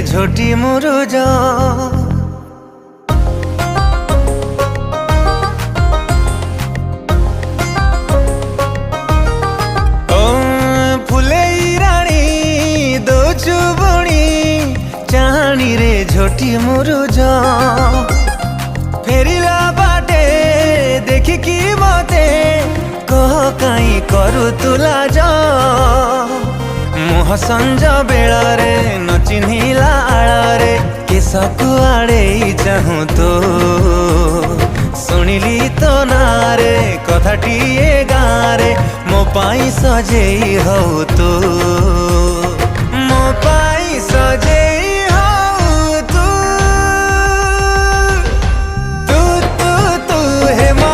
ঝটি মুরুজ ঝটি মুরুজ ফেরিলা বাটে ଦେଖିକି মতে কহ কাই করু তুলা মুহ সঞ্জ বেড়ারে ন চিহ্নিলা আড়ারে কেশ কুয়াড়েই চাহু তো শুনিলি তো নারে কথাটিয়ে গাঁরে মো পাই সজেই হউ তো মো পাই সজেই